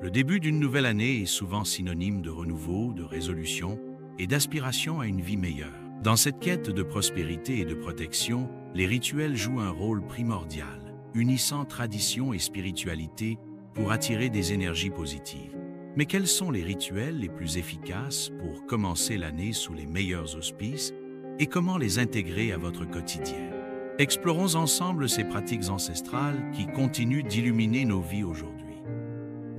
Le début d'une nouvelle année est souvent synonyme de renouveau, de résolution et d'aspiration à une vie meilleure. Dans cette quête de prospérité et de protection, les rituels jouent un rôle primordial, unissant tradition et spiritualité pour attirer des énergies positives. Mais quels sont les rituels les plus efficaces pour commencer l'année sous les meilleurs auspices et comment les intégrer à votre quotidien? Explorons ensemble ces pratiques ancestrales qui continuent d'illuminer nos vies aujourd'hui.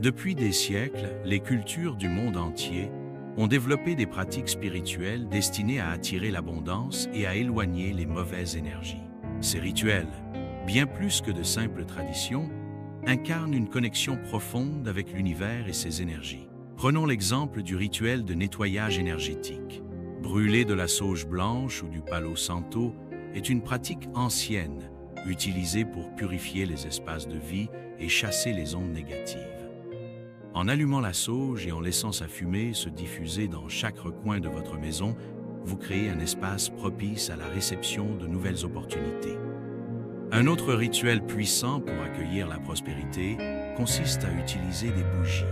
Depuis des siècles, les cultures du monde entier ont développé des pratiques spirituelles destinées à attirer l'abondance et à éloigner les mauvaises énergies. Ces rituels, bien plus que de simples traditions, incarnent une connexion profonde avec l'univers et ses énergies. Prenons l'exemple du rituel de nettoyage énergétique. Brûler de la sauge blanche ou du palo santo est une pratique ancienne, utilisée pour purifier les espaces de vie et chasser les ondes négatives. En allumant la sauge et en laissant sa fumée se diffuser dans chaque recoin de votre maison, vous créez un espace propice à la réception de nouvelles opportunités. Un autre rituel puissant pour accueillir la prospérité consiste à utiliser des bougies.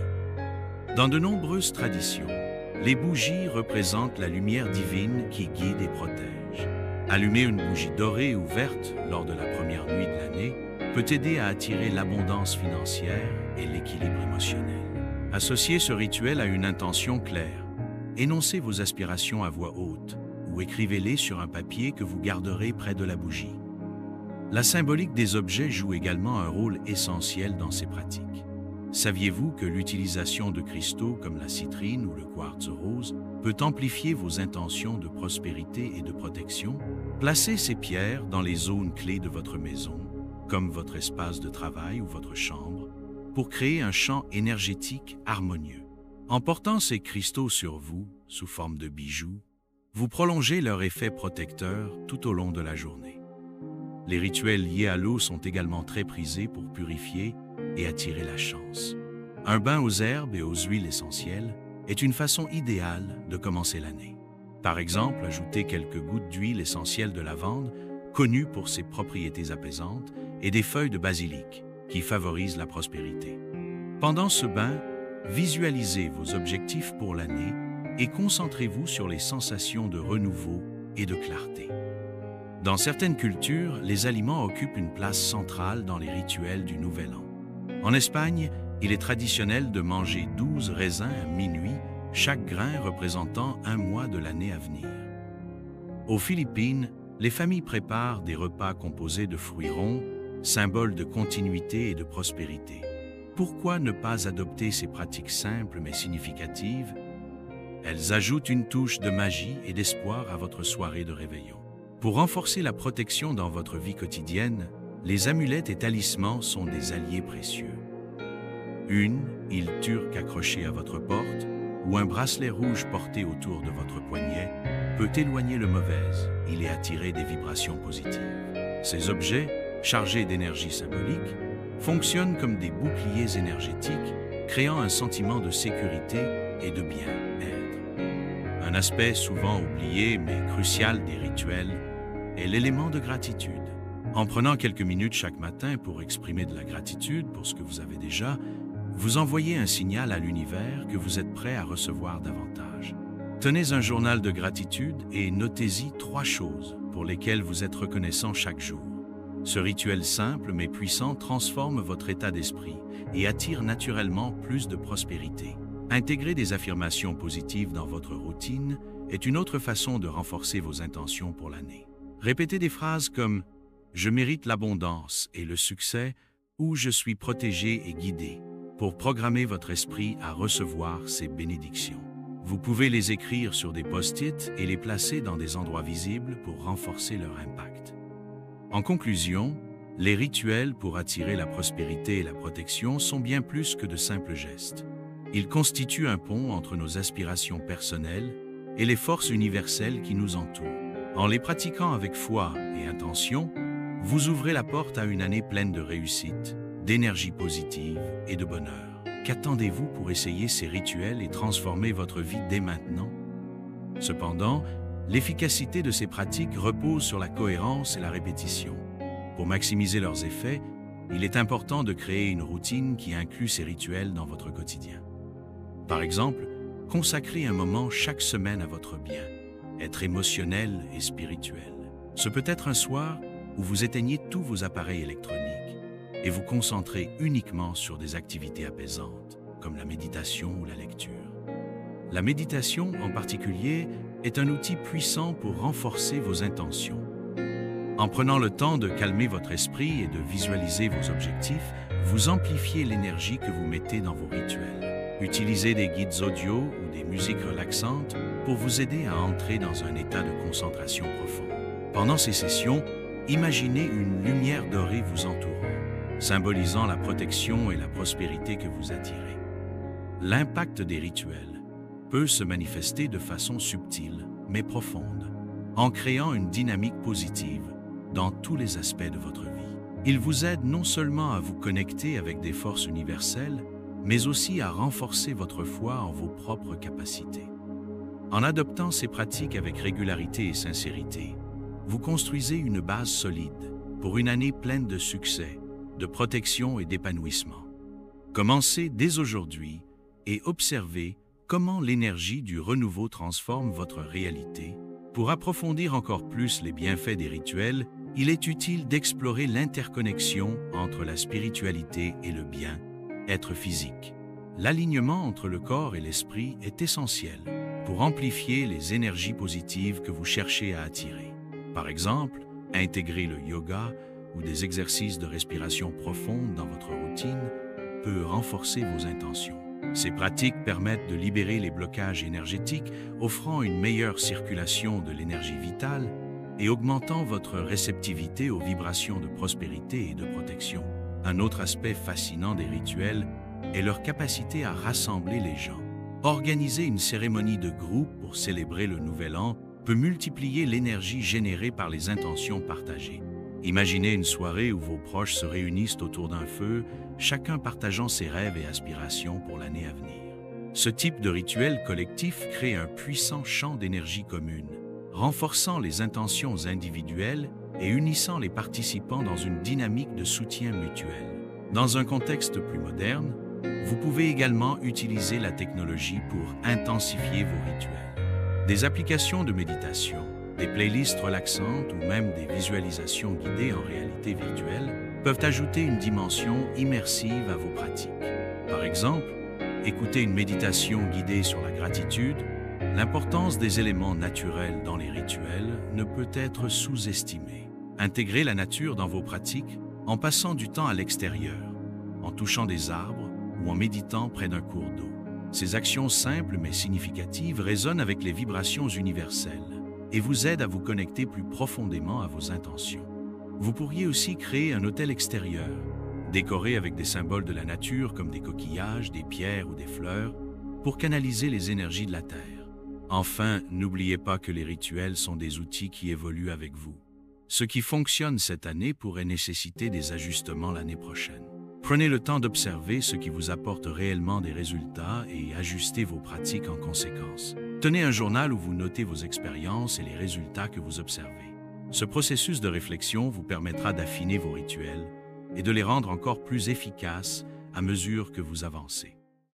Dans de nombreuses traditions, les bougies représentent la lumière divine qui guide et protège. Allumer une bougie dorée ou verte lors de la première nuit de l'année peut aider à attirer l'abondance financière et l'équilibre émotionnel. Associez ce rituel à une intention claire. Énoncez vos aspirations à voix haute ou écrivez-les sur un papier que vous garderez près de la bougie. La symbolique des objets joue également un rôle essentiel dans ces pratiques. Saviez-vous que l'utilisation de cristaux comme la citrine ou le quartz rose peut amplifier vos intentions de prospérité et de protection? Placez ces pierres dans les zones clés de votre maison, comme votre espace de travail ou votre chambre, pour créer un champ énergétique harmonieux. En portant ces cristaux sur vous, sous forme de bijoux, vous prolongez leur effet protecteur tout au long de la journée. Les rituels liés à l'eau sont également très prisés pour purifier et attirer la chance. Un bain aux herbes et aux huiles essentielles est une façon idéale de commencer l'année. Par exemple, ajoutez quelques gouttes d'huile essentielle de lavande, connue pour ses propriétés apaisantes, et des feuilles de basilic, qui favorisent la prospérité. Pendant ce bain, visualisez vos objectifs pour l'année et concentrez-vous sur les sensations de renouveau et de clarté. Dans certaines cultures, les aliments occupent une place centrale dans les rituels du Nouvel An. En Espagne, il est traditionnel de manger 12 raisins à minuit, chaque grain représentant un mois de l'année à venir. Aux Philippines, les familles préparent des repas composés de fruits ronds, symbole de continuité et de prospérité. Pourquoi ne pas adopter ces pratiques simples mais significatives? Elles ajoutent une touche de magie et d'espoir à votre soirée de réveillon. Pour renforcer la protection dans votre vie quotidienne, les amulettes et talismans sont des alliés précieux. Une île turque accrochée à votre porte ou un bracelet rouge porté autour de votre poignet peut éloigner le mauvais et les attirer des vibrations positives. Ces objets, chargés d'énergie symbolique, fonctionnent comme des boucliers énergétiques, créant un sentiment de sécurité et de bien-être. Un aspect souvent oublié mais crucial des rituels est l'élément de gratitude. En prenant quelques minutes chaque matin pour exprimer de la gratitude pour ce que vous avez déjà, vous envoyez un signal à l'univers que vous êtes prêt à recevoir davantage. Tenez un journal de gratitude et notez-y 3 choses pour lesquelles vous êtes reconnaissant chaque jour. Ce rituel simple mais puissant transforme votre état d'esprit et attire naturellement plus de prospérité. Intégrer des affirmations positives dans votre routine est une autre façon de renforcer vos intentions pour l'année. Répétez des phrases comme « Je mérite l'abondance et le succès » ou « Je suis protégé et guidé » pour programmer votre esprit à recevoir ces bénédictions. Vous pouvez les écrire sur des post-it et les placer dans des endroits visibles pour renforcer leur impact. En conclusion, les rituels pour attirer la prospérité et la protection sont bien plus que de simples gestes. Ils constituent un pont entre nos aspirations personnelles et les forces universelles qui nous entourent. En les pratiquant avec foi et intention, vous ouvrez la porte à une année pleine de réussite, d'énergie positive et de bonheur. Qu'attendez-vous pour essayer ces rituels et transformer votre vie dès maintenant? Cependant, l'efficacité de ces pratiques repose sur la cohérence et la répétition. Pour maximiser leurs effets, il est important de créer une routine qui inclut ces rituels dans votre quotidien. Par exemple, consacrez un moment chaque semaine à votre bien, être émotionnel et spirituel. Ce peut être un soir où vous éteignez tous vos appareils électroniques et vous concentrez uniquement sur des activités apaisantes, comme la méditation ou la lecture. La méditation, en particulier, est un outil puissant pour renforcer vos intentions. En prenant le temps de calmer votre esprit et de visualiser vos objectifs, vous amplifiez l'énergie que vous mettez dans vos rituels. Utilisez des guides audio ou des musiques relaxantes pour vous aider à entrer dans un état de concentration profond. Pendant ces sessions, imaginez une lumière dorée vous entourant, symbolisant la protection et la prospérité que vous attirez. L'impact des rituels peut se manifester de façon subtile mais profonde, en créant une dynamique positive dans tous les aspects de votre vie. Il vous aide non seulement à vous connecter avec des forces universelles, mais aussi à renforcer votre foi en vos propres capacités. En adoptant ces pratiques avec régularité et sincérité, vous construisez une base solide pour une année pleine de succès, de protection et d'épanouissement. Commencez dès aujourd'hui et observez comment l'énergie du renouveau transforme votre réalité. Pour approfondir encore plus les bienfaits des rituels, il est utile d'explorer l'interconnexion entre la spiritualité et le bien-être physique. L'alignement entre le corps et l'esprit est essentiel pour amplifier les énergies positives que vous cherchez à attirer. Par exemple, intégrer le yoga ou des exercices de respiration profonde dans votre routine peut renforcer vos intentions. Ces pratiques permettent de libérer les blocages énergétiques, offrant une meilleure circulation de l'énergie vitale et augmentant votre réceptivité aux vibrations de prospérité et de protection. Un autre aspect fascinant des rituels est leur capacité à rassembler les gens. Organiser une cérémonie de groupe pour célébrer le Nouvel An peut multiplier l'énergie générée par les intentions partagées. Imaginez une soirée où vos proches se réunissent autour d'un feu, chacun partageant ses rêves et aspirations pour l'année à venir. Ce type de rituel collectif crée un puissant champ d'énergie commune, renforçant les intentions individuelles et unissant les participants dans une dynamique de soutien mutuel. Dans un contexte plus moderne, vous pouvez également utiliser la technologie pour intensifier vos rituels. Des applications de méditation, des playlists relaxantes ou même des visualisations guidées en réalité virtuelle peuvent ajouter une dimension immersive à vos pratiques. Par exemple, écouter une méditation guidée sur la gratitude. L'importance des éléments naturels dans les rituels ne peut être sous-estimée. Intégrez la nature dans vos pratiques en passant du temps à l'extérieur, en touchant des arbres ou en méditant près d'un cours d'eau. Ces actions simples mais significatives résonnent avec les vibrations universelles et vous aident à vous connecter plus profondément à vos intentions. Vous pourriez aussi créer un hôtel extérieur, décoré avec des symboles de la nature comme des coquillages, des pierres ou des fleurs, pour canaliser les énergies de la Terre. Enfin, n'oubliez pas que les rituels sont des outils qui évoluent avec vous. Ce qui fonctionne cette année pourrait nécessiter des ajustements l'année prochaine. Prenez le temps d'observer ce qui vous apporte réellement des résultats et ajustez vos pratiques en conséquence. Tenez un journal où vous notez vos expériences et les résultats que vous observez. Ce processus de réflexion vous permettra d'affiner vos rituels et de les rendre encore plus efficaces à mesure que vous avancez.